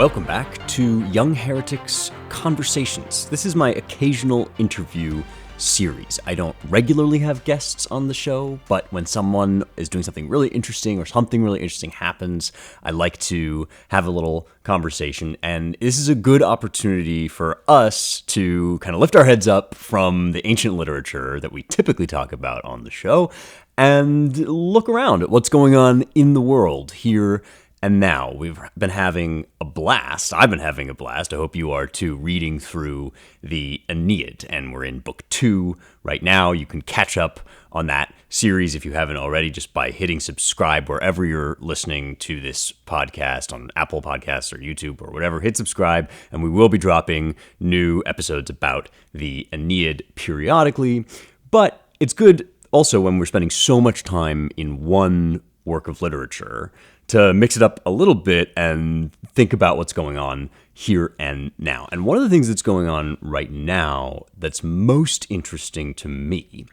Welcome back to Young Heretics Conversations. This is my occasional interview series. I don't regularly have guests on the show, but when someone is doing something really interesting or something really interesting happens, I like to have a little conversation. And this is a good opportunity for us to kind of lift our heads up from the ancient literature that we typically talk about on the show and look around at what's going on in the world here and now. We've been having a blast. I've been having a blast. I hope you are too, reading through the Aeneid. And we're in book 2 right now. You can catch up on that series if you haven't already just by hitting subscribe wherever you're listening to this podcast, on Apple Podcasts or YouTube or whatever. Hit subscribe, and we will be dropping new episodes about the Aeneid periodically. But it's good also when we're spending so much time in one work of literature to mix it up a little bit and think about what's going on here and now. And one of the things that's going on right now that's most interesting to me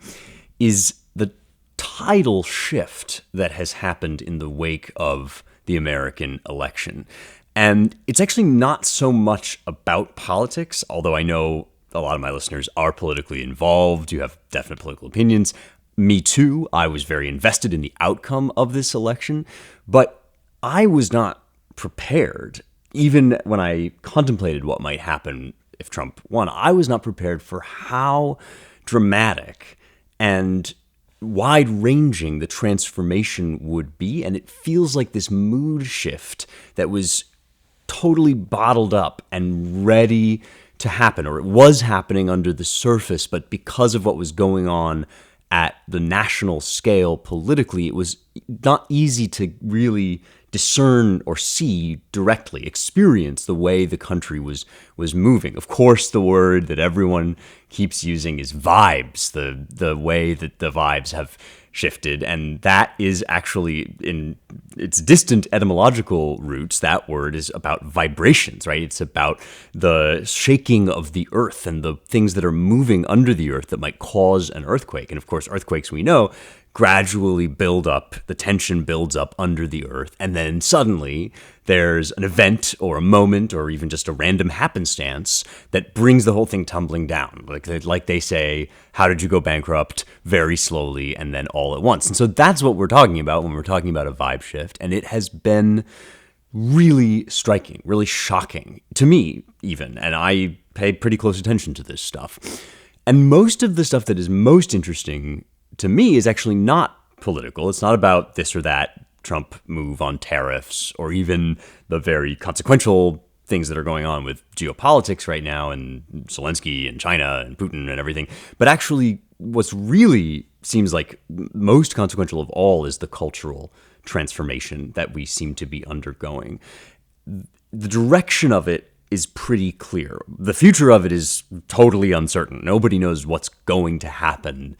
is the tidal shift that has happened in the wake of the American election. And it's actually not so much about politics, although I know a lot of my listeners are politically involved. You have definite political opinions. Me too. I was very invested in the outcome of this election, but I was not prepared. Even when I contemplated what might happen if Trump won, I was not prepared for how dramatic and wide-ranging the transformation would be. And it feels like this mood shift that was totally bottled up and ready to happen, or it was happening under the surface, but because of what was going on at the national scale politically, it was not easy to really discern or see directly, experience the way the country was moving. Of course, the word that everyone keeps using is vibes, the way that the vibes have shifted. And that is actually, in its distant etymological roots, that word is about vibrations, right? It's about the shaking of the earth and the things that are moving under the earth that might cause an earthquake. And of course, earthquakes, we know, gradually build up, the tension builds up under the earth, and then suddenly there's an event or a moment or even just a random happenstance that brings the whole thing tumbling down. Like they say, how did you go bankrupt? Very slowly and then all at once. And so that's what we're talking about when we're talking about a vibe shift. And it has been really striking, really shocking to me even. And I pay pretty close attention to this stuff. And most of the stuff that is most interesting to me is actually not political. It's not about this or that Trump move on tariffs or even the very consequential things that are going on with geopolitics right now and Zelensky and China and Putin and everything. But actually what's really seems like most consequential of all is the cultural transformation that we seem to be undergoing. The direction of it is pretty clear. The future of it is totally uncertain. Nobody knows what's going to happen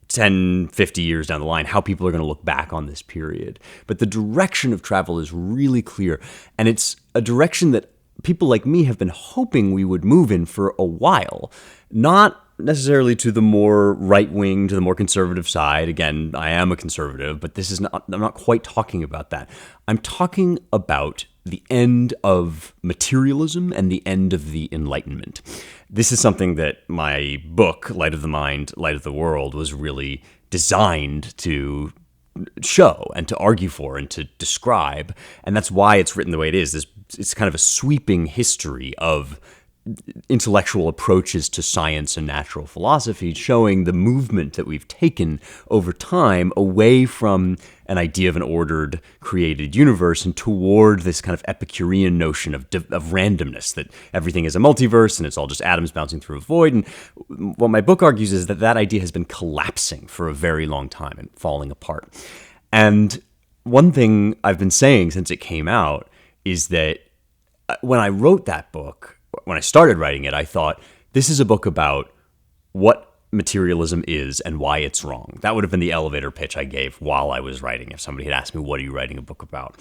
10, 50 years down the line, how people are going to look back on this period. But the direction of travel is really clear. And it's a direction that people like me have been hoping we would move in for a while. Not necessarily to the more right-wing, to the more conservative side. Again, I am a conservative, but this is not, I'm not quite talking about that. I'm talking about the end of materialism and the end of the Enlightenment. This is something that my book, Light of the Mind, Light of the World, was really designed to show and to argue for and to describe. And that's why it's written the way it is. It's kind of a sweeping history of intellectual approaches to science and natural philosophy, showing the movement that we've taken over time away from an idea of an ordered, created universe and toward this kind of Epicurean notion of randomness, that everything is a multiverse and it's all just atoms bouncing through a void. And what my book argues is that that idea has been collapsing for a very long time and falling apart. And one thing I've been saying since it came out is that when I wrote that book, when I started writing it, I thought, this is a book about what materialism is and why it's wrong. That would have been the elevator pitch I gave while I was writing, if somebody had asked me, what are you writing a book about?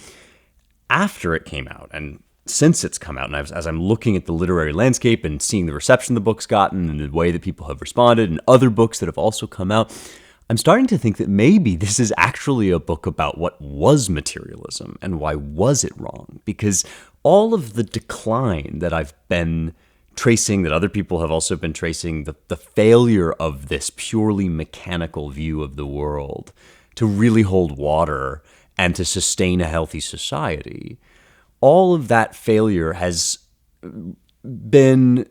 After it came out, and since it's come out, and as I'm looking at the literary landscape and seeing the reception the book's gotten and the way that people have responded and other books that have also come out, I'm starting to think that maybe this is actually a book about what was materialism and why was it wrong? Because all of the decline that I've been tracing, that other people have also been tracing, the failure of this purely mechanical view of the world to really hold water and to sustain a healthy society, all of that failure has been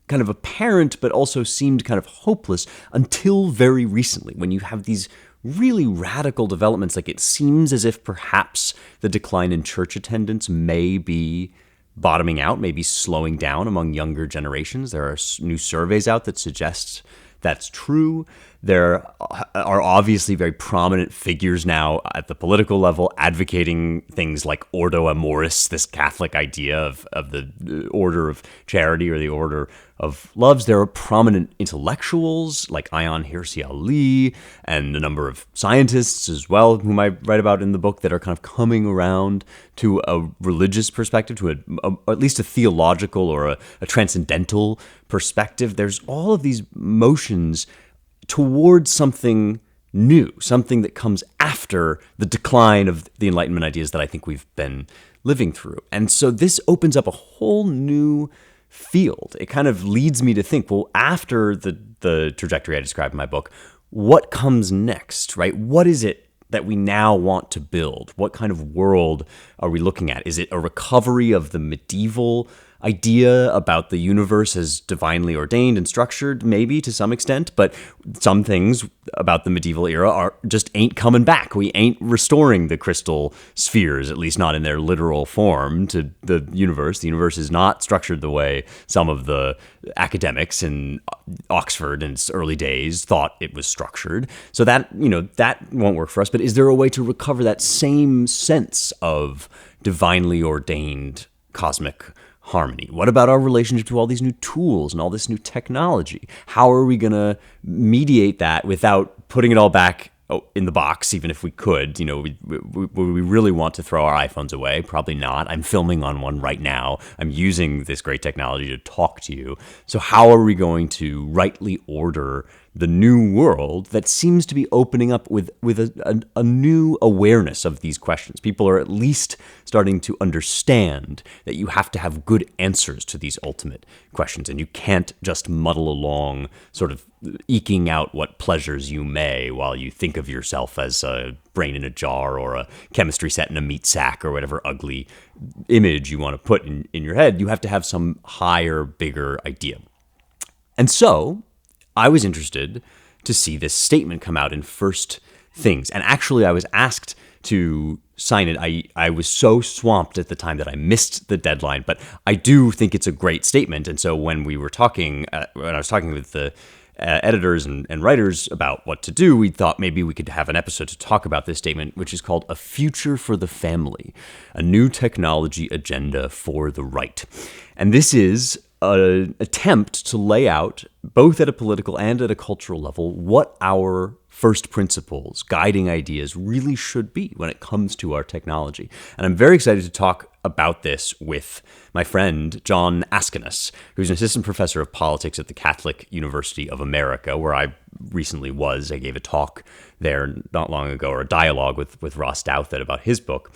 kind of apparent, but also seemed kind of hopeless until very recently, when you have these really radical developments. Like, it seems as if perhaps the decline in church attendance may be bottoming out, maybe slowing down among younger generations. There are new surveys out that suggest that's true. There are obviously very prominent figures now at the political level advocating things like Ordo Amoris, this Catholic idea of the order of charity or the order of loves. There are prominent intellectuals like Ayaan Hirsi Ali and a number of scientists as well, whom I write about in the book, that are kind of coming around to a religious perspective, to at least a theological or a transcendental perspective. There's all of these motions towards something new, something that comes after the decline of the Enlightenment ideas that I think we've been living through. And so this opens up a whole new field. It kind of leads me to think, well, after the trajectory I described in my book, what comes next, right? What is it that we now want to build? What kind of world are we looking at? Is it a recovery of the medieval idea about the universe as divinely ordained and structured? Maybe to some extent, but some things about the medieval era just ain't coming back. We ain't restoring the crystal spheres, at least not in their literal form, to the universe. The universe is not structured the way some of the academics in Oxford in its early days thought it was structured. So that won't work for us. But is there a way to recover that same sense of divinely ordained cosmic harmony? What about our relationship to all these new tools and all this new technology? How are we going to mediate that without putting it all back in the box, even if we could? Would we really want to throw our iPhones away? Probably not. I'm filming on one right now. I'm using this great technology to talk to you. So how are we going to rightly order the new world that seems to be opening up with a new awareness of these questions? People are at least starting to understand that you have to have good answers to these ultimate questions, and you can't just muddle along sort of eking out what pleasures you may while you think of yourself as a brain in a jar or a chemistry set in a meat sack or whatever ugly image you want to put in your head. You have to have some higher, bigger idea. And so I was interested to see this statement come out in First Things. And actually, I was asked to sign it. I was so swamped at the time that I missed the deadline, but I do think it's a great statement. And so when we were talking, when I was talking with the editors and writers about what to do, we thought maybe we could have an episode to talk about this statement, which is called A Future for the Family, a New Technology Agenda for the Right. And this is an attempt to lay out, both at a political and at a cultural level, what our first principles, guiding ideas really should be when it comes to our technology. And I'm very excited to talk about this with my friend, Jon Askonas, who's an assistant professor of politics at the Catholic University of America, where I recently was. I gave a talk there not long ago, or a dialogue with Ross Douthat about his book.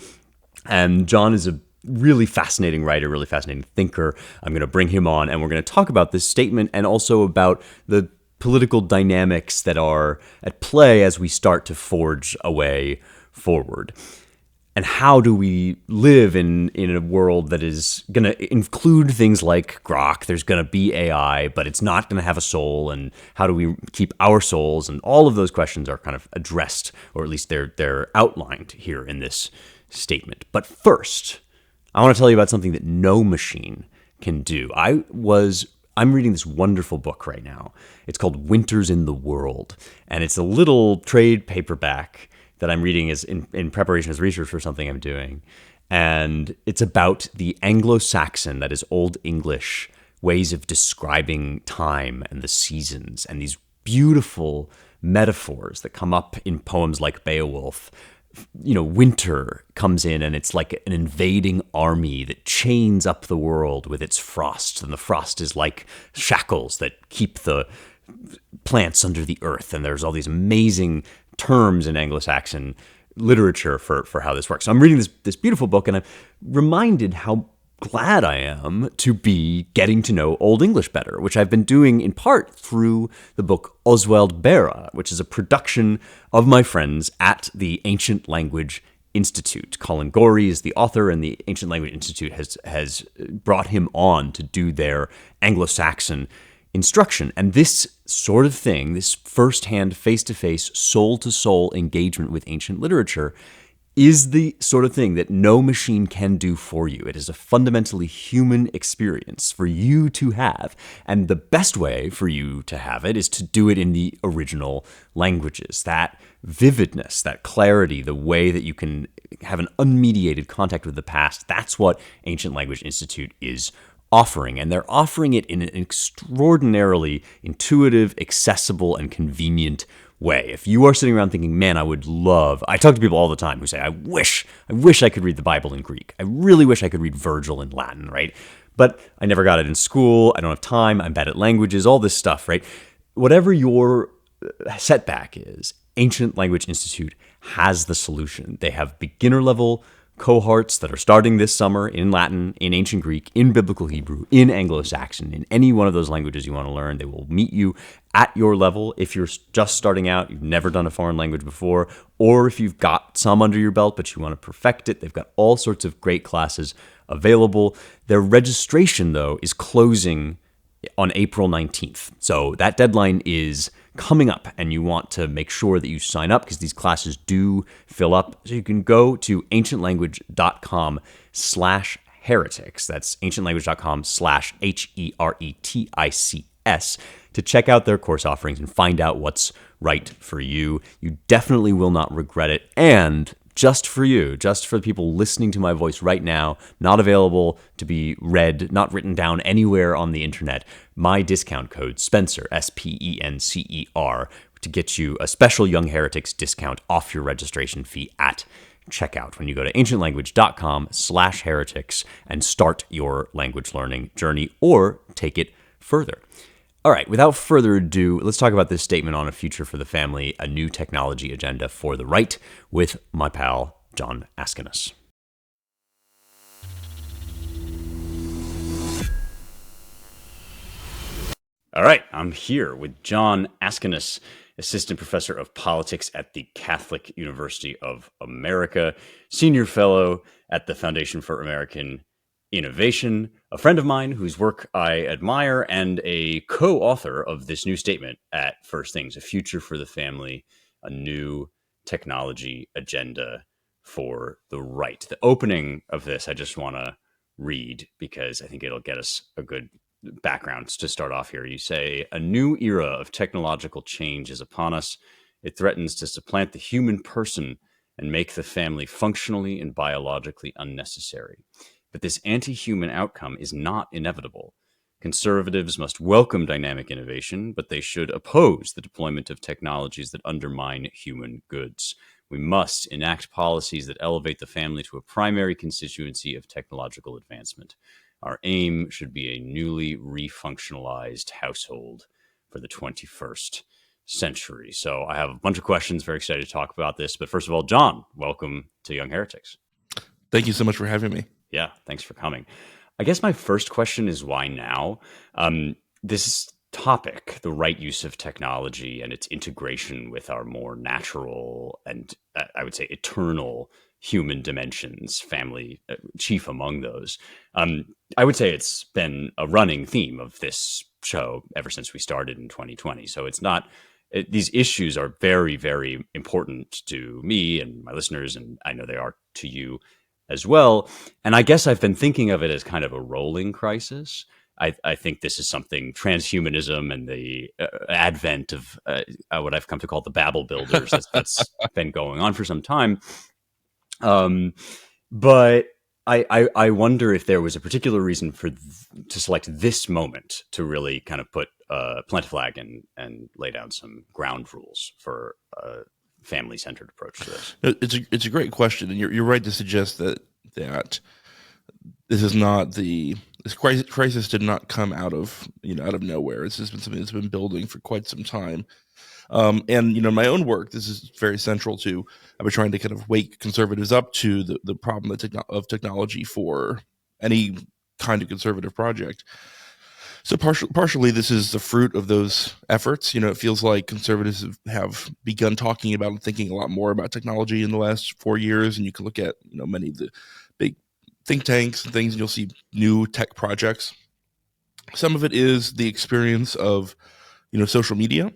And Jon is a really fascinating writer, really fascinating thinker. I'm going to bring him on, and we're going to talk about this statement and also about the political dynamics that are at play as we start to forge a way forward. And how do we live in a world that is going to include things like Grok? There's going to be AI, but it's not going to have a soul. And how do we keep our souls? And all of those questions are kind of addressed, or at least they're outlined here in this statement. But first, I want to tell you about something that no machine can do. I'm reading this wonderful book right now. It's called Winters in the World, and it's a little trade paperback that I'm reading as in preparation as research for something I'm doing. And it's about the Anglo-Saxon, that is Old English, ways of describing time and the seasons, and these beautiful metaphors that come up in poems like Beowulf. Winter comes in and it's like an invading army that chains up the world with its frost. And the frost is like shackles that keep the plants under the earth. And there's all these amazing terms in Anglo-Saxon literature for how this works. So I'm reading this beautiful book, and I'm reminded how glad I am to be getting to know Old English better, which I've been doing in part through the book Oswald Bera, which is a production of my friends at the Ancient Language Institute. Colin Gorey is the author, and the Ancient Language Institute has brought him on to do their Anglo-Saxon instruction. And this sort of thing, this firsthand, face-to-face, soul-to-soul engagement with ancient literature is the sort of thing that no machine can do for you. It is a fundamentally human experience for you to have. And the best way for you to have it is to do it in the original languages. That vividness, that clarity, the way that you can have an unmediated contact with the past, that's what Ancient Language Institute is offering. And they're offering it in an extraordinarily intuitive, accessible, and convenient way. If you are sitting around thinking, man, I talk to people all the time who say, I wish I could read the Bible in Greek. I really wish I could read Virgil in Latin, right? But I never got it in school. I don't have time. I'm bad at languages, all this stuff, right? Whatever your setback is, Ancient Language Institute has the solution. They have beginner level cohorts that are starting this summer in Latin, in Ancient Greek, in Biblical Hebrew, in Anglo-Saxon, in any one of those languages you want to learn. They will meet you at your level. If you're just starting out, you've never done a foreign language before, or if you've got some under your belt but you want to perfect it, they've got all sorts of great classes available. Their registration, though, is closing on April 19th. So that deadline is coming up, and you want to make sure that you sign up because these classes do fill up. So you can go to ancientlanguage.com/heretics. That's ancientlanguage.com/heretics to check out their course offerings and find out what's right for you. You definitely will not regret it. And just for you, just for the people listening to my voice right now, not available to be read, not written down anywhere on the internet, my discount code, Spencer, SPENCER, to get you a special Young Heretics discount off your registration fee at checkout when you go to ancientlanguage.com/heretics and start your language learning journey or take it further. All right, without further ado, let's talk about this statement on A Future for the Family, a new technology agenda for the right, with my pal, Jon Askonas. All right, I'm here with Jon Askonas, Assistant Professor of Politics at the Catholic University of America, Senior Fellow at the Foundation for American Innovation, a friend of mine whose work I admire, and a co-author of this new statement at First Things, A Future for the Family, a new technology agenda for the right. The opening of this, I just want to read because I think it'll get us a good background to start off here. You say, a new era of technological change is upon us. It threatens to supplant the human person and make the family functionally and biologically unnecessary. But this anti-human outcome is not inevitable. Conservatives must welcome dynamic innovation, but they should oppose the deployment of technologies that undermine human goods. We must enact policies that elevate the family to a primary constituency of technological advancement. Our aim should be a newly refunctionalized household for the 21st century. So I have a bunch of questions, very excited to talk about this. But first of all, Jon, welcome to Young Heretics. Thank you so much for having me. Yeah, thanks for coming. I guess my first question is why now? This topic, the right use of technology and its integration with our more natural and I would say eternal human dimensions, family chief among those. I would say it's been a running theme of this show ever since we started in 2020. So it's not, these issues are very, very important to me and my listeners, and I know they are to you as well. And I guess I've been thinking of it as kind of a rolling crisis. I think this is something, transhumanism and the advent of what I've come to call the Babel builders that's been going on for some time. But I wonder if there was a particular reason to select this moment to really kind of plant a flag and lay down some ground rules for family-centered approach to this. It's a great question, and you're right to suggest that this is not this crisis did not come out of nowhere. It's just been something that's been building for quite some time. And my own work, this is very central to. I've been trying to kind of wake conservatives up to the problem of technology for any kind of conservative project. So partially, this is the fruit of those efforts. It feels like conservatives have begun talking about and thinking a lot more about technology in the last 4 years. And you can look at many of the big think tanks and things, and you'll see new tech projects. Some of it is the experience of social media,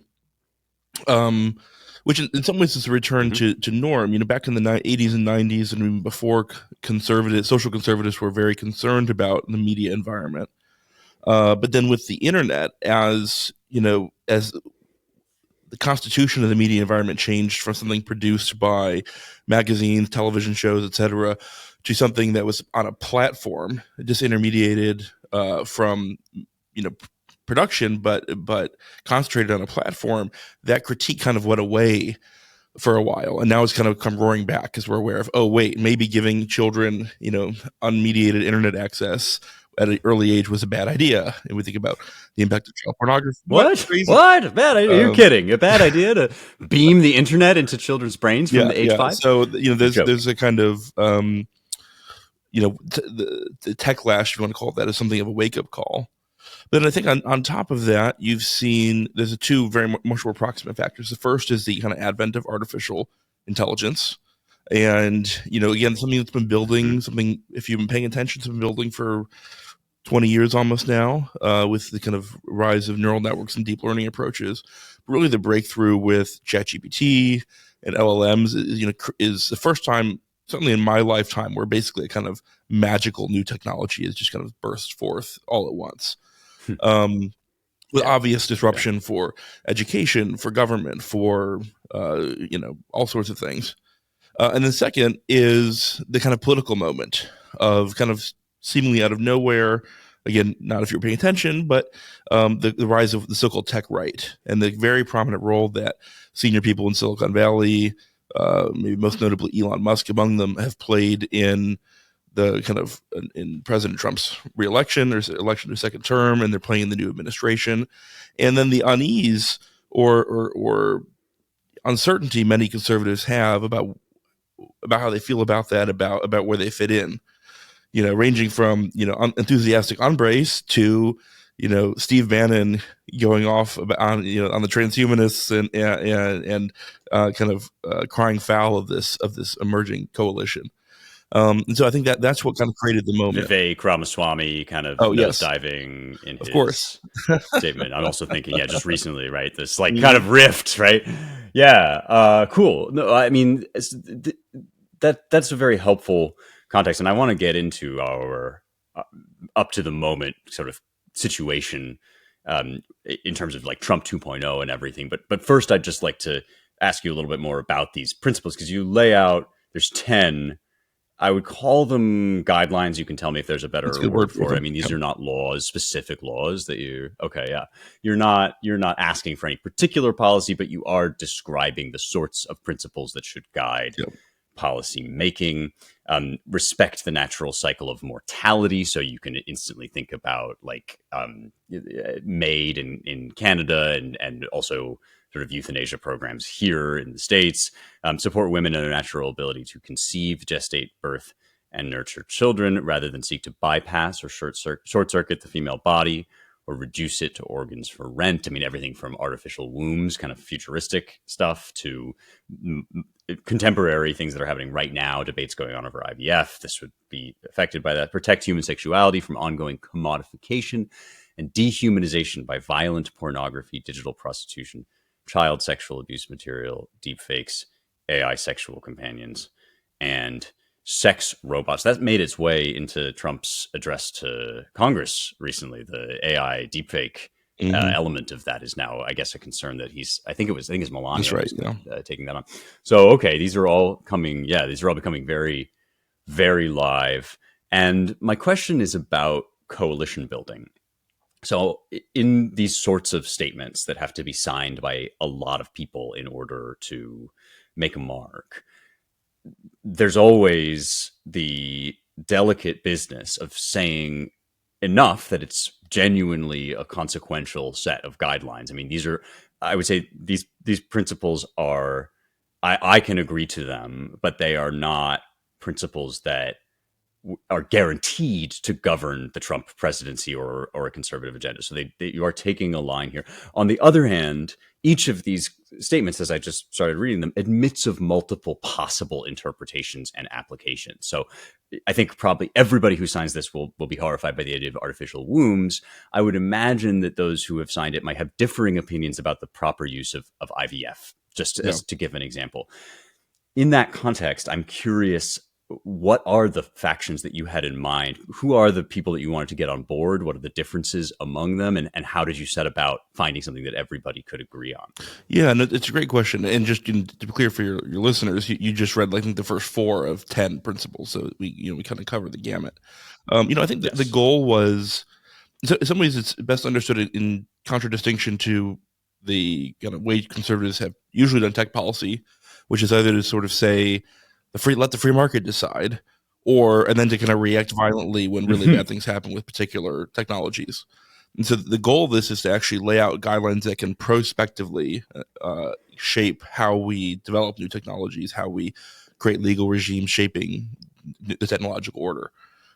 which in some ways is a return to norm. Back in the 80s and 90s, and even before, social conservatives were very concerned about the media environment. But then with the internet, as the constitution of the media environment changed from something produced by magazines, television shows, etc., to something that was on a platform, disintermediated from production, but concentrated on a platform. That critique kind of went away for a while, and now it's kind of come roaring back because we're aware of, oh wait, maybe giving children unmediated internet access at an early age was a bad idea. And we think about the impact of child pornography. What? A bad idea? You're kidding. A bad idea to beam the internet into children's brains from the age 5? So there's a kind of the techlash, if you want to call it that, is something of a wake up call. Then I think on top of that, you've seen there's two very much more proximate factors. The first is the kind of advent of artificial intelligence. And, again, something that's been building, something, if you've been paying attention, it's been building for 20 years almost now, with the kind of rise of neural networks and deep learning approaches. But really the breakthrough with ChatGPT and LLMs is the first time, certainly in my lifetime, where basically a kind of magical new technology is just kind of burst forth all at once. With obvious disruption for education, for government, for all sorts of things. And then second is the kind of political moment of kind of seemingly out of nowhere, again, not if you're paying attention, but the rise of the so-called tech right and the very prominent role that senior people in Silicon Valley, maybe most notably Elon Musk among them, have played in the kind of in President Trump's reelection or election to second term, and they're playing the new administration. And then the unease or uncertainty many conservatives have about how they feel about that, about where they fit in, ranging from, enthusiastic embrace to, Steve Bannon going off on the transhumanists and kind of crying foul of this emerging coalition. And so I think that's what kind of created the moment. Vivek Ramaswamy kind of nosediving in his statement. I'm also thinking, just recently, right? This kind of rift, right? Yeah, cool. No, I mean, that's a very helpful context, and I want to get into our up to the moment sort of situation in terms of like Trump 2.0 and everything. But first, I'd just like to ask you a little bit more about these principles, because you lay out, there's 10. I would call them guidelines. You can tell me if there's a better word for it. I mean, these are not laws, specific laws that you're not asking for any particular policy, but you are describing the sorts of principles that should guide policy making. Respect the natural cycle of mortality. So you can instantly think about like MAID in Canada and also sort of euthanasia programs here in the States. Support women in their natural ability to conceive, gestate, birth, and nurture children, rather than seek to bypass or short circuit the female body or reduce it to organs for rent. I mean, everything from artificial wombs, kind of futuristic stuff, to contemporary things that are happening right now, debates going on over IVF. This would be affected by that. Protect human sexuality from ongoing commodification and dehumanization by violent pornography, digital prostitution, child sexual abuse material, deepfakes, AI sexual companions, and sex robots. That made its way into Trump's address to Congress recently. The AI deepfake element of that is now, I guess, a concern that I think it's Melania taking that on. So, okay, these are all becoming very, very live. And my question is about coalition building. So in these sorts of statements that have to be signed by a lot of people in order to make a mark, there's always the delicate business of saying enough that it's genuinely a consequential set of guidelines. I mean, I would say these principles I can agree to them, but they are not principles that are guaranteed to govern the Trump presidency or a conservative agenda. So you are taking a line here. On the other hand, each of these statements, as I just started reading them, admits of multiple possible interpretations and applications. So I think probably everybody who signs this will be horrified by the idea of artificial wombs. I would imagine that those who have signed it might have differing opinions about the proper use of IVF, just as to give an example. In that context, I'm curious, what are the factions that you had in mind? Who are the people that you wanted to get on board? What are the differences among them? And how did you set about finding something that everybody could agree on? Yeah, and it's a great question. And just to be clear for your listeners, you just read, I think, the first 4 of 10 principles. So we kind of covered the gamut. I think the goal was, in some ways, it's best understood in contradistinction to the kind of way conservatives have usually done tech policy, which is either to sort of say, let the free market decide, and then to kind of react violently when really bad things happen with particular technologies. And so the goal of this is to actually lay out guidelines that can prospectively shape how we develop new technologies, how we create legal regimes shaping the technological order.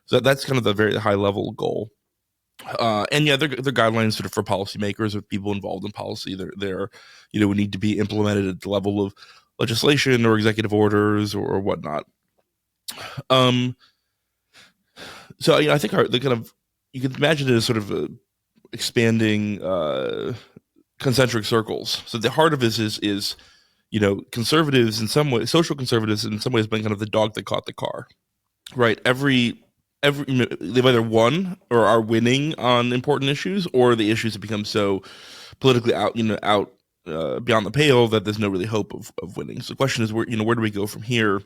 So that's kind of the very high level goal. And yeah, they're guidelines sort of for policymakers or people involved in policy. They're would need to be implemented at the level of legislation or executive orders or whatnot. So I think the kind of, you can imagine it as sort of expanding concentric circles. So the heart of this is conservatives in some ways, social conservatives in some ways, been kind of the dog that caught the car, right? They've either won or are winning on important issues, or the issues have become so politically out beyond the pale that there's no really hope of winning. So the question is, where do we go from here? And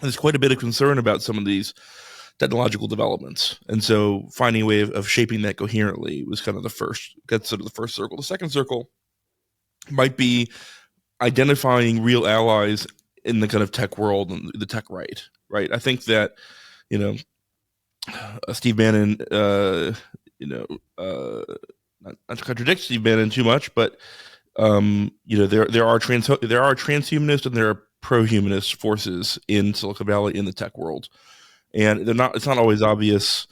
there's quite a bit of concern about some of these technological developments, and so finding a way of shaping that coherently was kind of the first circle. The second circle might be identifying real allies in the kind of tech world and the tech right. I think that Steve Bannon, not to contradict Steve Bannon too much, but there are transhumanist and there are pro-humanist forces in Silicon Valley in the tech world, and it's not always obvious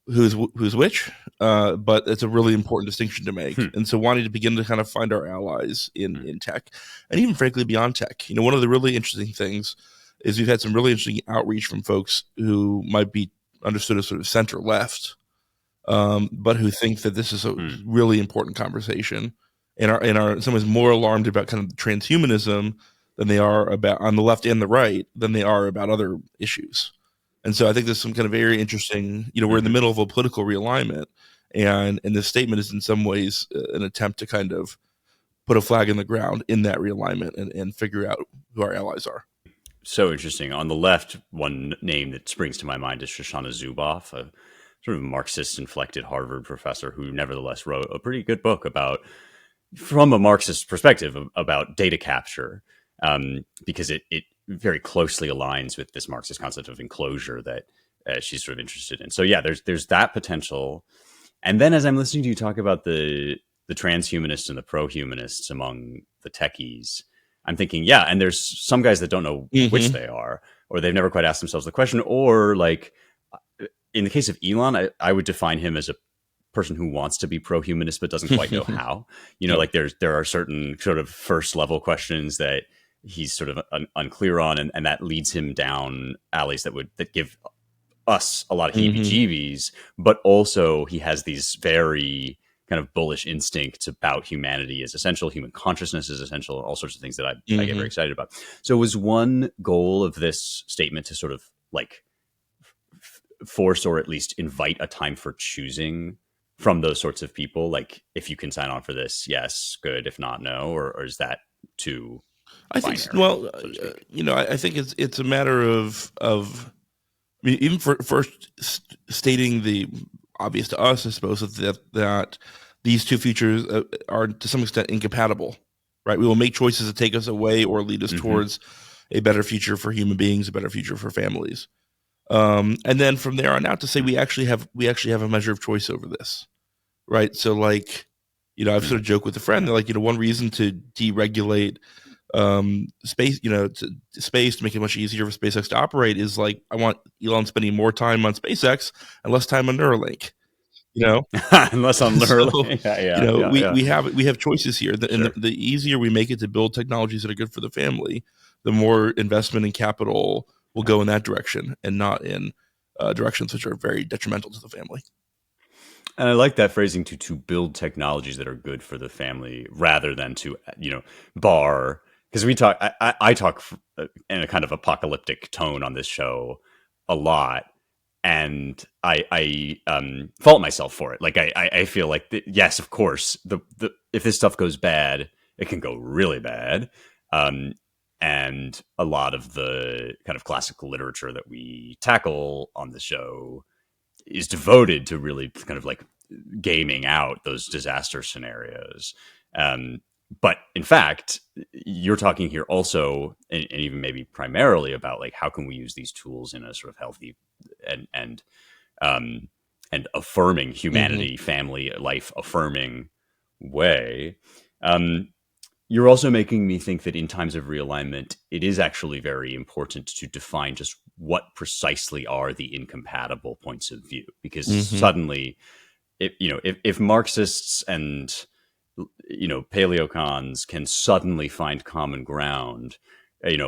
who's which, but it's a really important distinction to make. And so wanting to begin to kind of find our allies in tech, and even frankly beyond tech. One of the really interesting things is we've had some really interesting outreach from folks who might be understood as sort of center left, but who think that this is a really important conversation, and are in some ways more alarmed about kind of transhumanism than they are about, on the left and the right, than they are about other issues. And so I think there's some kind of very interesting, we're in the middle of a political realignment, and this statement is in some ways an attempt to kind of put a flag in the ground in that realignment and figure out who our allies are. So interesting. On the left, one name that springs to my mind is Shoshana Zuboff, a sort of Marxist-inflected Harvard professor who nevertheless wrote a pretty good book from a Marxist perspective, about data capture, because it very closely aligns with this Marxist concept of enclosure that she's sort of interested in. So yeah, there's that potential. And then as I'm listening to you talk about the transhumanists and the pro-humanists among the techies, I'm thinking, yeah, and there's some guys that don't know which they are, or they've never quite asked themselves the question, or like in the case of Elon, I would define him as a person who wants to be pro-humanist but doesn't quite know how. Like there are certain sort of first level questions that he's sort of unclear on, and that leads him down alleys that give us a lot of heebie-jeebies, but also he has these very kind of bullish instincts about humanity is essential, human consciousness is essential, all sorts of things that I get very excited about. So was one goal of this statement to sort of like force or at least invite a time for choosing from those sorts of people? Like, if you can sign on for this, yes, good. If not, no. Or is that too binary? I think it's a matter of I mean, even for first stating the obvious to us, I suppose, that these two futures are to some extent incompatible, right? We will make choices that take us away or lead us towards a better future for human beings, a better future for families. And then from there on out to say we actually have a measure of choice over this, right? So I've sort of joked with a friend that one reason to deregulate space, space to make it much easier for SpaceX to operate is like, I want Elon spending more time on SpaceX and less time on Neuralink. You know, Unless I'm so literally, yeah. we have choices here, and Sure. the easier we make it to build technologies that are good for the family, the more investment and capital will go in that direction, and not in directions which are very detrimental to the family. And I like that phrasing to build technologies that are good for the family rather than to, bar. Because we talk, I talk in a kind of apocalyptic tone on this show a lot. And I fault myself for it. Like I feel like, yes, of course, the if this stuff goes bad, it can go really bad. Um, and a lot of the kind of classical literature that we tackle on the show is devoted to really kind of like gaming out those disaster scenarios. Um, but in fact, you're talking here also, and even maybe primarily about like how can we use these tools in a sort of healthy and um, and affirming Mm-hmm. humanity, family life affirming way. Um, you're also making me think that in times of realignment, it is actually very important to define just what precisely are the incompatible points of view, because Mm-hmm. suddenly, if Marxists and paleocons can suddenly find common ground,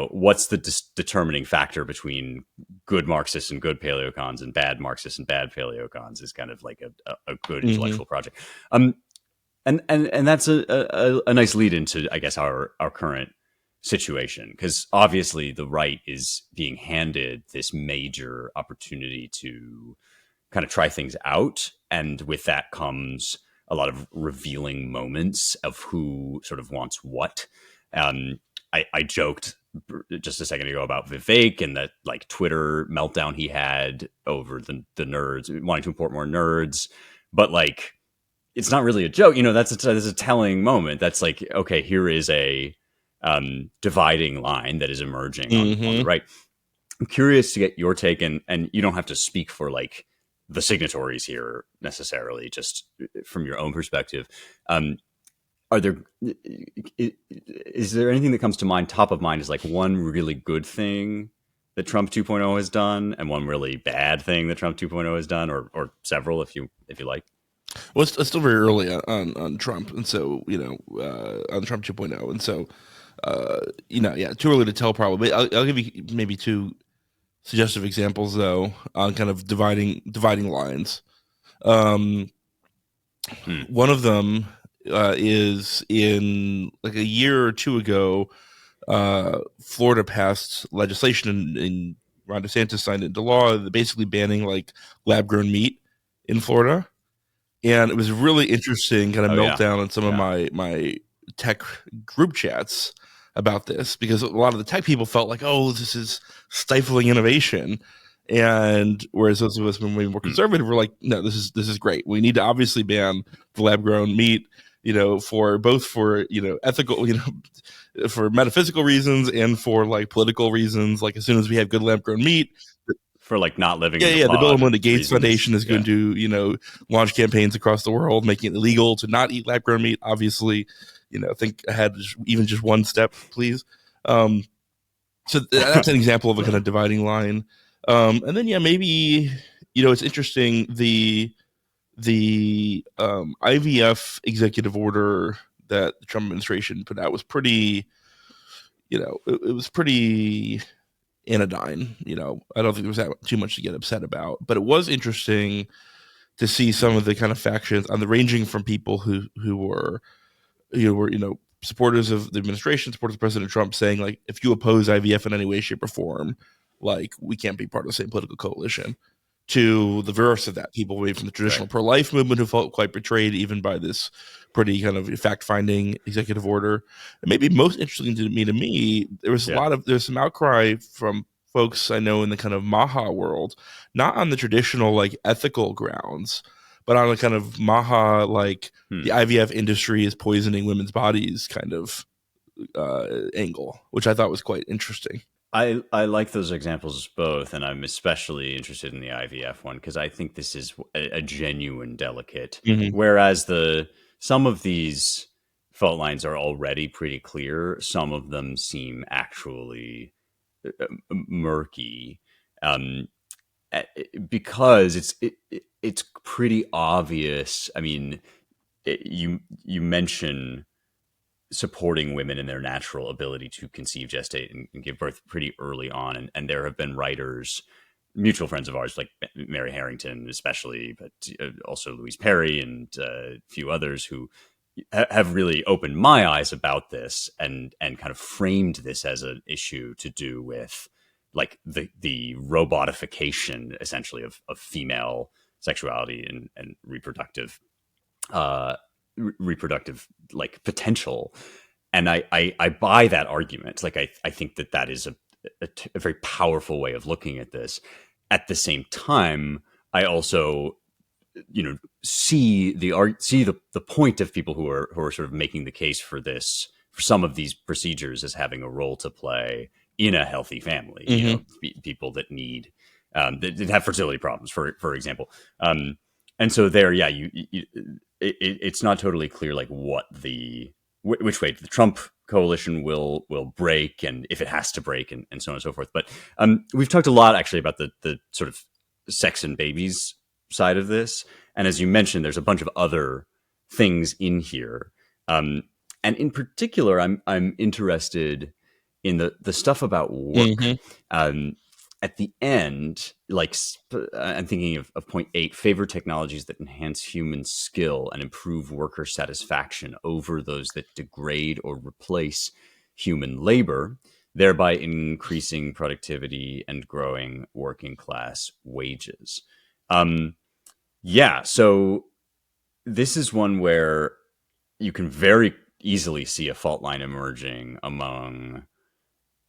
what's the determining factor between good Marxists and good paleocons and bad Marxists and bad paleocons is kind of like a good Mm-hmm. intellectual project. And that's a nice lead into, I guess, our current situation, because obviously the right is being handed this major opportunity to kind of try things out, and with that comes a lot of revealing moments of who sort of wants what. I joked just a second ago about Vivek and that like Twitter meltdown he had over the nerds wanting to import more nerds, but like it's not really a joke. That's a telling moment. That's like, okay, here is a dividing line that is emerging on the Mm-hmm. right. I'm curious to get your take, and you don't have to speak for like the signatories here necessarily, just from your own perspective. Um, are there is there anything that comes to mind, top of mind, is like one really good thing that Trump 2.0 has done, and one really bad thing that Trump 2.0 has done, or several, if you like? Well, it's still very early on Trump, and so on Trump 2.0, and so yeah, too early to tell probably. I'll give you maybe two suggestive examples though on kind of dividing lines. Um, Hmm. One of them is in like a year or two ago. Florida passed legislation, and Ron DeSantis signed into law, basically banning like lab grown meat in Florida. And it was really interesting kind of Oh yeah, meltdown in some of yeah. my tech group chats about this, because a lot of the tech people felt like, oh, this is stifling innovation. And whereas those of us who were more Hmm. conservative were like, no, this is great. We need to obviously ban the lab grown meat, for both for ethical, for metaphysical reasons and for like political reasons. Like as soon as we have good lab grown meat, For like not living yeah, in the yeah. The Bill and pod Melinda Gates reasons. Foundation is going Yeah. to, launch campaigns across the world, making it illegal to not eat lab grown meat. Obviously, think ahead even just one step, please. Um, so that's an example of a kind of dividing line. And then yeah, maybe it's interesting, the IVF executive order that the Trump administration put out was pretty, it was pretty anodyne. I don't think there was that too much to get upset about, but it was interesting to see some of the kind of factions on the ranging from people who were supporters of the administration, supporters of President Trump, saying like, if you oppose IVF in any way, shape, or form, like we can't be part of the same political coalition. To the reverse of that, people away from the Right. traditional pro-life movement who felt quite betrayed even by this pretty kind of fact-finding executive order. And maybe most interesting to me, Yeah. there's some outcry from folks I know in the kind of Maha world, not on the traditional like ethical grounds, but on a kind of Maha like Hmm. the IVF industry is poisoning women's bodies kind of angle, which I thought was quite interesting. I like those examples both, and I'm especially interested in the IVF one because I think this is a genuine delicate. Mm-hmm. Whereas the some of these fault lines are already pretty clear. Some of them seem actually murky, um, because it's pretty obvious. I mean, you mention supporting women in their natural ability to conceive, gestate, and give birth pretty early on. And there have been writers, mutual friends of ours, like Mary Harrington, especially, but also Louise Perry and a few others who have really opened my eyes about this and kind of framed this as an issue to do with like the robotification essentially of female sexuality and reproductive uh, reproductive like potential. And I buy that argument. Like I think that is a very powerful way of looking at this. At the same time, I also see the point of people who are sort of making the case for this, for some of these procedures as having a role to play in a healthy family. Mm-hmm. People that need that have fertility problems, for example. And so there, yeah, it's not totally clear like which way the Trump coalition will break, and if it has to break, and so on and so forth. But we've talked a lot actually about the sort of sex and babies side of this, and as you mentioned, there's a bunch of other things in here, and in particular, I'm interested in the stuff about work. Mm-hmm. At the end, like I'm thinking of point 8, favor technologies that enhance human skill and improve worker satisfaction over those that degrade or replace human labor, thereby increasing productivity and growing working class wages. Yeah, so this is one where you can very easily see a fault line emerging among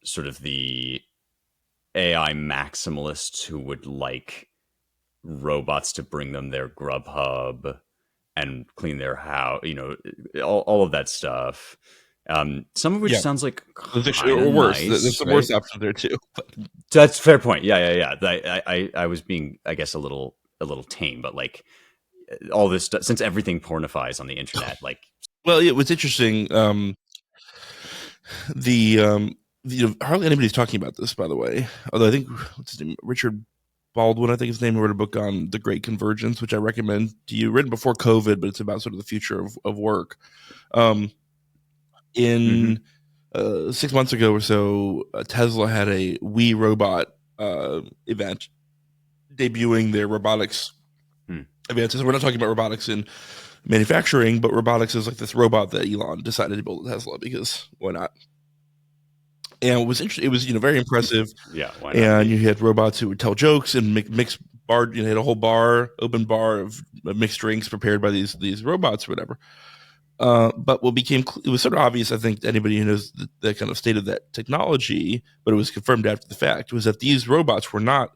sort of the AI maximalists who would like robots to bring them their Grubhub and clean their house, all of that stuff. Some of which Yeah, sounds like or worse. nice, There's some right? worse options there too. That's a fair point. Yeah. I was being, I guess, a little tame, but like all this stuff, since everything pornifies on the internet, like. Well, it was interesting. Hardly anybody's talking about this, by the way. Although I think what's his name, Richard Baldwin, I think his name, wrote a book on the Great Convergence, which I recommend to you. Written before COVID, but it's about sort of the future of work. In 6 months ago or so, Tesla had a We Robot event debuting their robotics advances. We're not talking about robotics in manufacturing, but robotics is like this robot that Elon decided to build at Tesla because why not? And it was interesting. It was very impressive. Yeah, why not? And you had robots who would tell jokes and mix bar. You had a whole open bar of mixed drinks prepared by these robots or whatever. But it was sort of obvious, I think, to anybody who knows the kind of state of that technology, but it was confirmed after the fact, was that these robots were not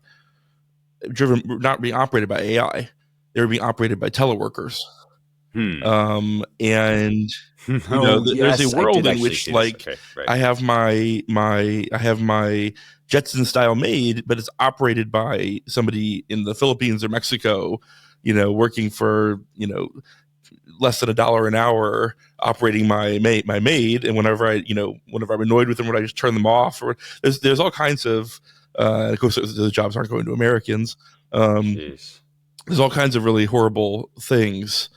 being operated by AI. They were being operated by teleworkers. And there's a world in which, like, right. I have my Jetson style maid, but it's operated by somebody in the Philippines or Mexico, working for less than $1 an hour, operating my maid. And whenever I'm annoyed with them, when I just turn them off, or there's all kinds of of course those jobs aren't going to Americans. There's all kinds of really horrible things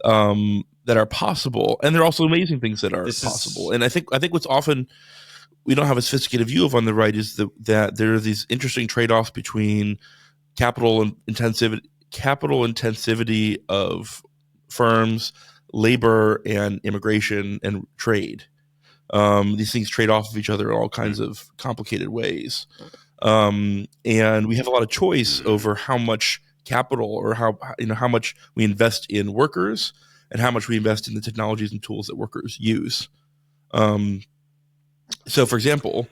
that are possible, and there are also amazing things that are possible. And I think what's often we don't have a sophisticated view of on the right is that there are these interesting trade-offs between capital intensivity of firms, labor, and immigration and trade. These things trade off of each other in all kinds of complicated ways, and we have a lot of choice over how much capital or how much we invest in workers and how much we invest in the technologies and tools that workers use. So, for example,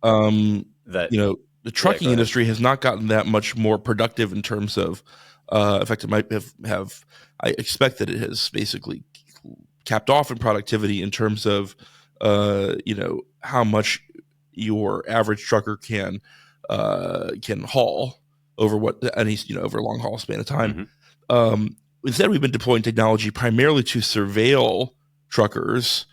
the trucking industry has not gotten that much more productive in terms of, in fact, it might have. I expect that it has basically capped off in productivity in terms of, how much your average trucker can haul over over a long haul span of time. Instead, we've been deploying technology primarily to surveil truckers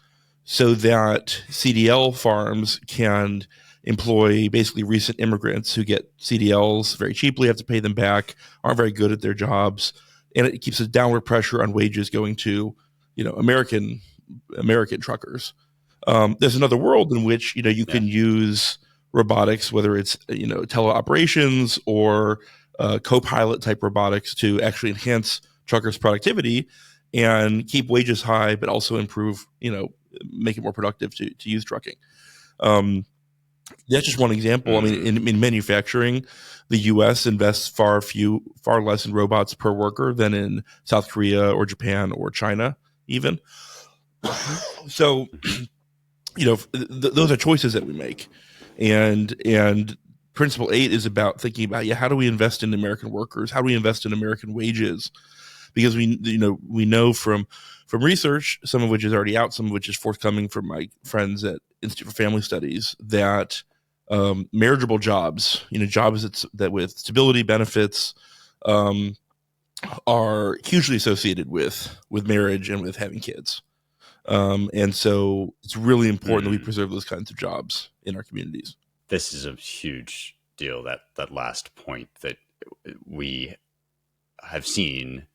so that CDL farms can employ basically recent immigrants who get CDLs very cheaply, have to pay them back, aren't very good at their jobs, and it keeps a downward pressure on wages going to, American truckers. There's another world in which you can use robotics, whether it's teleoperations or co-pilot type robotics, to actually enhance truckers' productivity and keep wages high, but also improve, make it more productive to use trucking. That's just one example. I mean, in manufacturing, the U.S. invests far less in robots per worker than in South Korea or Japan or China, even. So, those are choices that we make, and Principle 8 is about thinking about how do we invest in American workers? How do we invest in American wages? Because we know from research, some of which is already out, some of which is forthcoming from my friends at Institute for Family Studies, that marriageable jobs, jobs that with stability benefits, are hugely associated with marriage and with having kids. And so it's really important that we preserve those kinds of jobs in our communities. This is a huge deal, that last point, that we have seen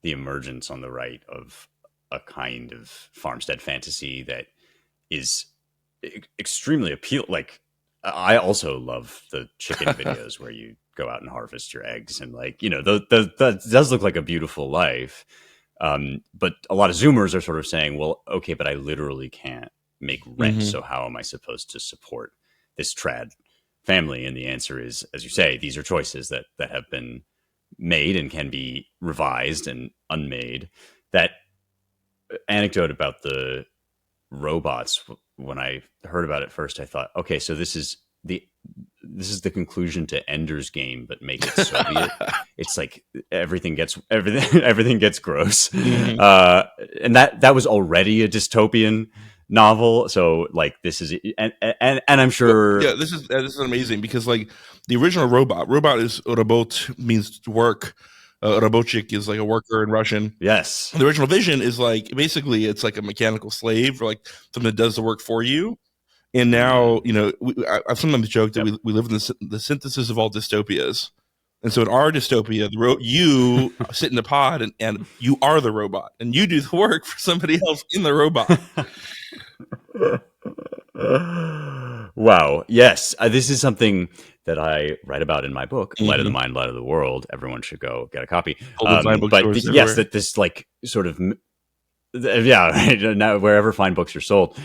the emergence on the right of a kind of farmstead fantasy that is extremely appealing. Like, I also love the chicken videos where you go out and harvest your eggs, and that does look like a beautiful life. But a lot of Zoomers are sort of saying, well, okay, but I literally can't make rent. So how am I supposed to support this trad family? And the answer is, as you say, these are choices that have been made and can be revised and unmade. That anecdote about the robots, when I heard about it first, I thought, okay, so this is the conclusion to Ender's Game, but make it Soviet. It's like everything gets gross. And that was already a dystopian novel. So like this is, and I'm sure. Yeah, this is amazing, because like the original robot is robot, means work. Robotic is like a worker in Russian. Yes. The original vision is like, basically it's like a mechanical slave, or like something that does the work for you. And now, I've sometimes joked that we live in the synthesis of all dystopias. And so in our dystopia, you sit in the pod and you are the robot, and you do the work for somebody else in the robot. Wow. Yes. This is something that I write about in my book, Light of the Mind, Light of the World. Everyone should go get a copy. But yes, that this like sort of, right now, wherever fine books are sold,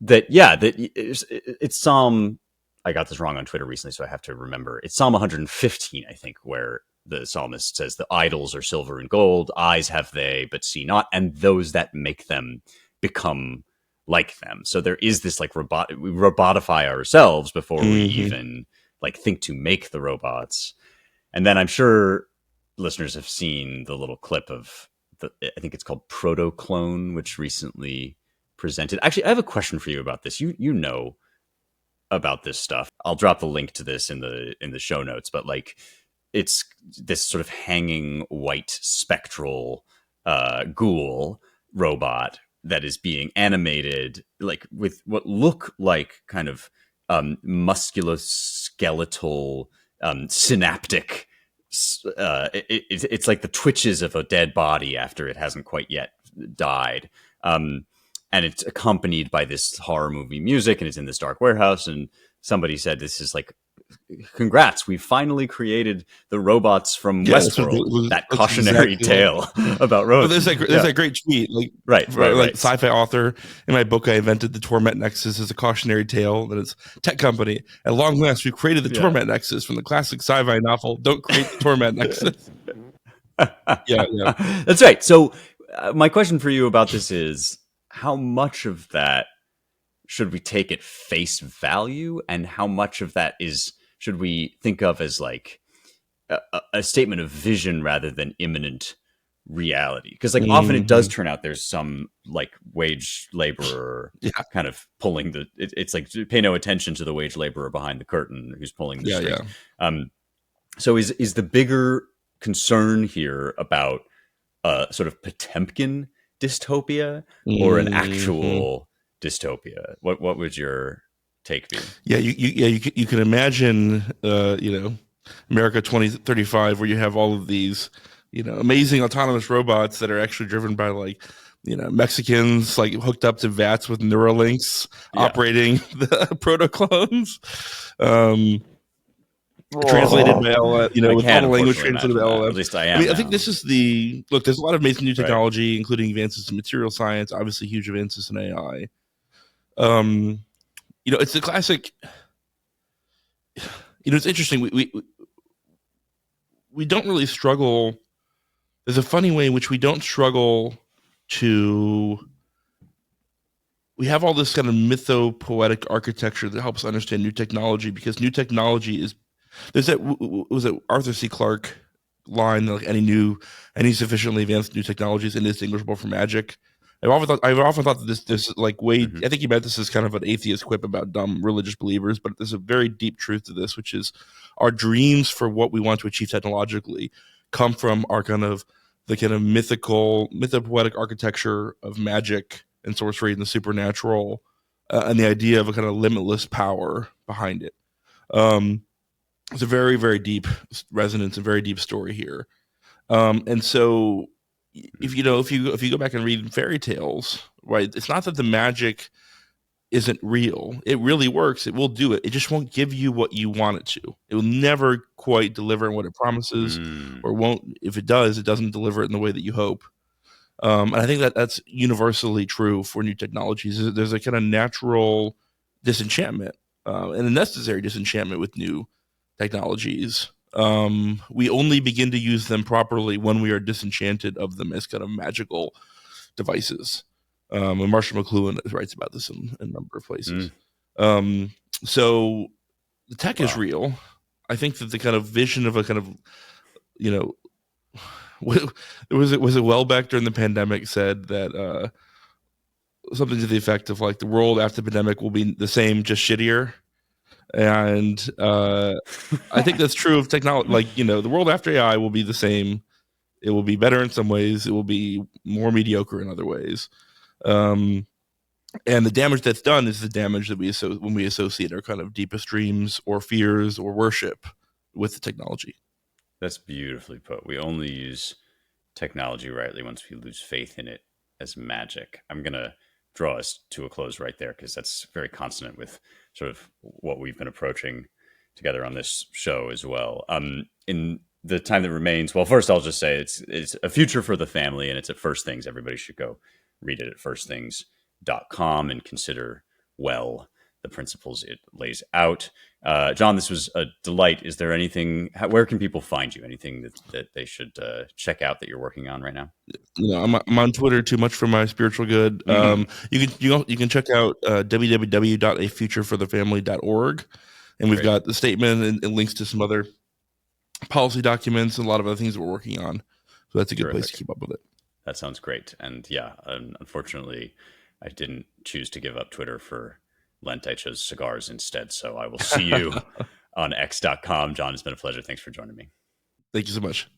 it's Psalm. I got this wrong on Twitter recently, so I have to remember. It's Psalm 115, I think, where the psalmist says, "The idols are silver and gold; eyes have they, but see not, and those that make them become like them." So there is this like we robotify ourselves before we even like think to make the robots. And then I'm sure listeners have seen the little clip of I think it's called Proto Clone, which recently presented. Actually, I have a question for you about this. You know about this stuff. I'll drop the link to this in the show notes, but like it's this sort of hanging white spectral ghoul robot that is being animated like with what look like kind of musculoskeletal synaptic it's like the twitches of a dead body after it hasn't quite yet died, and it's accompanied by this horror movie music, and it's in this dark warehouse, and somebody said, this is like, congrats, we finally created the robots from Westworld. That cautionary tale about robots. There's that great tweet, like right. Sci-fi author, in my book I invented the Torment Nexus as a cautionary tale that it's tech company. At long last, we've created the Torment Nexus from the classic sci-fi novel. Don't create the Torment Nexus. Yeah, that's right. So my question for you about this is, how much of that should we take at face value, and how much of that should we think of as like a statement of vision rather than imminent reality? Because like often it does turn out there's some like wage laborer kind of pulling it's like, pay no attention to the wage laborer behind the curtain who's pulling the string. So is the bigger concern here about sort of Potempkin dystopia or an Hmm. actual dystopia? What would your take be? Yeah, you can imagine, America 2035, where you have all of these, amazing autonomous robots that are actually driven by like, Mexicans like hooked up to vats with Neuralinks Yeah. operating the protoclones. Um, Translated Oh, by LLM, I with all can't the language unfortunately translated by imagine that. At LLMs. least I I am mean, I think now. this is the look. There's a lot of amazing new Right. technology, including advances in material science, obviously huge advances in AI. Um, it's the classic. It's interesting. We don't really struggle. There's a funny way in which we don't struggle to. We have all this kind of mytho-poetic architecture that helps understand new technology, because new technology is there's that was it Arthur C. Clarke line, like any sufficiently advanced new technology is indistinguishable from magic. I've often thought that this like way. Hmm. I think he meant this as kind of an atheist quip about dumb religious believers, but there's a very deep truth to this, which is our dreams for what we want to achieve technologically come from our kind of the kind of mythopoetic architecture of magic and sorcery and the supernatural, and the idea of a kind of limitless power behind it. Um, it's a very, very deep resonance, a very deep story here. And so, if you go back and read fairy tales, right? It's not that the magic isn't real. It really works. It will do it. It just won't give you what you want it to. It will never quite deliver on what it promises, Mm. or won't. If it does, it doesn't deliver it in the way that you hope. And I think that that's universally true for new technologies. There's a kind of natural disenchantment, and a necessary disenchantment with new technologies. We only begin to use them properly when we are disenchanted of them as kind of magical devices. And Marshall McLuhan writes about this in a number of places. Mm. Um, so the tech is Wow. real. I think that the kind of vision of a kind of, you know, was it Welbeck during the pandemic said that something to the effect of like the world after the pandemic will be the same, just shittier. And I think that's true of technology. Like, the world after AI will be the same. It will be better in some ways. It will be more mediocre in other ways. Um, and the damage that's done is the damage that when we associate our kind of deepest dreams or fears or worship with the technology. That's beautifully put. We only use technology rightly once we lose faith in it as magic. I'm going to draw us to a close right there because that's very consonant with sort of what we've been approaching together on this show as well. In the time that remains, well, first I'll just say it's a future for the family, and it's at First Things. Everybody should go read it at firstthings.com and consider well the principles it lays out. Jon, this was a delight. Is there anything? Where can people find you? Anything that they should check out that you're working on right now? I'm on Twitter too much for my spiritual good. Mm-hmm. You can check out www.afutureforthefamily.org, and we've Great, got the statement and links to some other policy documents and a lot of other things that we're working on. So that's a good place to terrific. keep up with it. That sounds great. And yeah, unfortunately, I didn't choose to give up Twitter for Lent. I chose cigars instead. So I will see you on x.com. Jon, it's been a pleasure. Thanks for joining me. Thank you so much.